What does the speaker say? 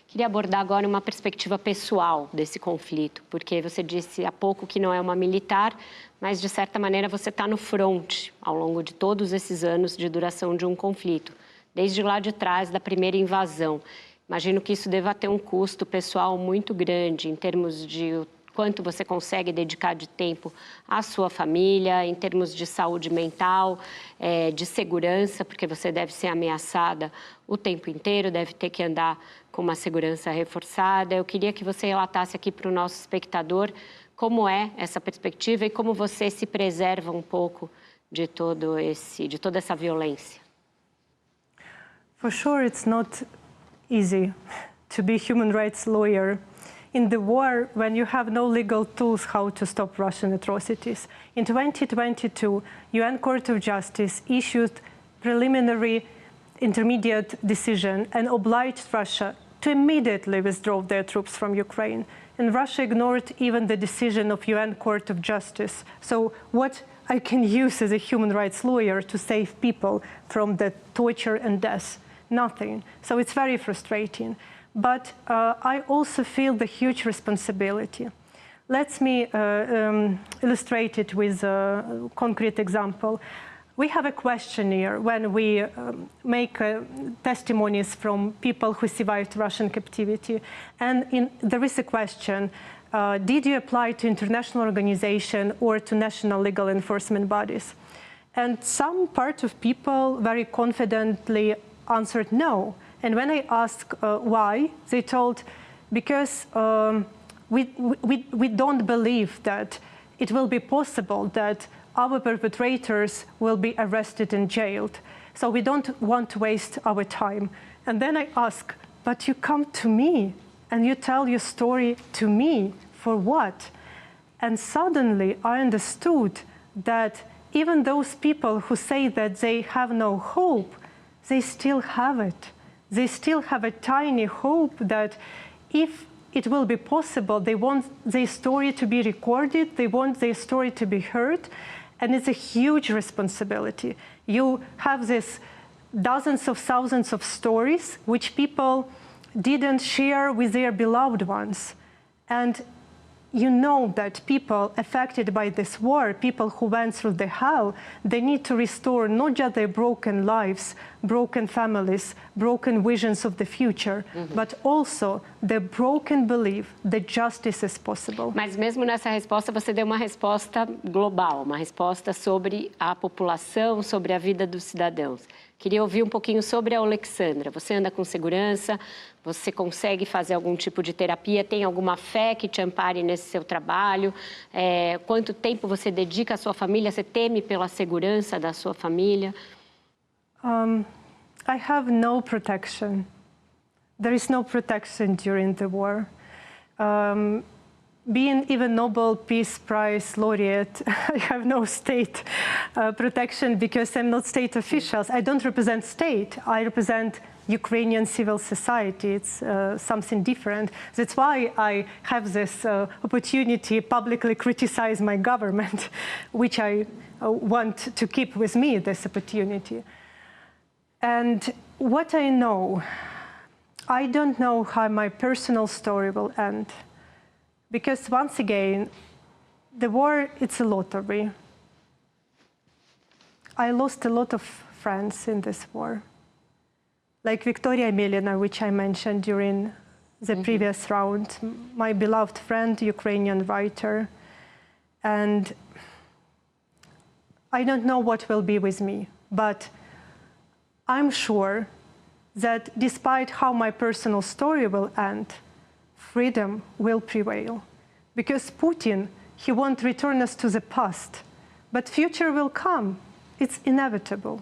Queria abordar agora uma perspectiva pessoal desse conflito, porque você disse há pouco que não é uma militar, mas de certa maneira você está no front ao longo de todos esses anos de duração de um conflito, desde lá de trás da primeira invasão. Imagino que isso deva ter um custo pessoal muito grande em termos de quanto você consegue dedicar de tempo à sua família, em termos de saúde mental, de segurança, porque você deve ser ameaçada o tempo inteiro, deve ter que andar com uma segurança reforçada. Eu queria que você relatasse aqui para o nosso espectador como é essa perspectiva e como você se preserva um pouco de toda essa violência. For sure, it's not easy to be a human rights lawyer in the war when you have no legal tools how to stop Russian atrocities. In 2022, UN Court of Justice issued preliminary intermediate decision and obliged Russia to immediately withdraw their troops from Ukraine. And Russia ignored even the decision of UN Court of Justice. So what I can use as a human rights lawyer to save people from the torture and death? Nothing. So it's very frustrating. But I also feel the huge responsibility. Let me illustrate it with a concrete example. We have a questionnaire when we make testimonies from people who survived Russian captivity. And there is a question, did you apply to international organization or to national legal enforcement bodies? And some part of people very confidently answered no. And when I asked why, they told, because we don't believe that it will be possible that our perpetrators will be arrested and jailed. So we don't want to waste our time. And then I ask, but you come to me and you tell your story to me, for what? And suddenly I understood that even those people who say that they have no hope, they still have it. They still have a tiny hope that if it will be possible, they want their story to be recorded, they want their story to be heard, and it's a huge responsibility. You have this dozens of thousands of stories which people didn't share with their beloved ones. And you know that people affected by this war, people who went through the hell, they need to restore not just their broken lives, broken families, broken visions of the future, but also the broken belief that justice is possible. Mas mesmo nessa resposta, você deu uma resposta global, uma resposta sobre a população, sobre a vida dos cidadãos. Queria ouvir um pouquinho sobre a Alexandra. Você anda com segurança, você consegue fazer algum tipo de terapia, tem alguma fé que te ampare nesse seu trabalho? Quanto tempo você dedica à sua família? Você teme pela segurança da sua família? I have no protection. There is no protection during the war. Being even Nobel Peace Prize laureate, I have no state protection because I'm not state officials. I don't represent state. I represent Ukrainian civil society. It's something different. That's why I have this opportunity to publicly criticize my government, which I want to keep with me, this opportunity. And what I know, I don't know how my personal story will end. Because once again, the war, it's a lottery. I lost a lot of friends in this war. Like Victoria Amelina, which I mentioned during the previous round, my beloved friend, Ukrainian writer. And I don't know what will be with me, but I'm sure that despite how my personal story will end, freedom will prevail. Because Putin, he won't return us to the past, but future will come. It's inevitable.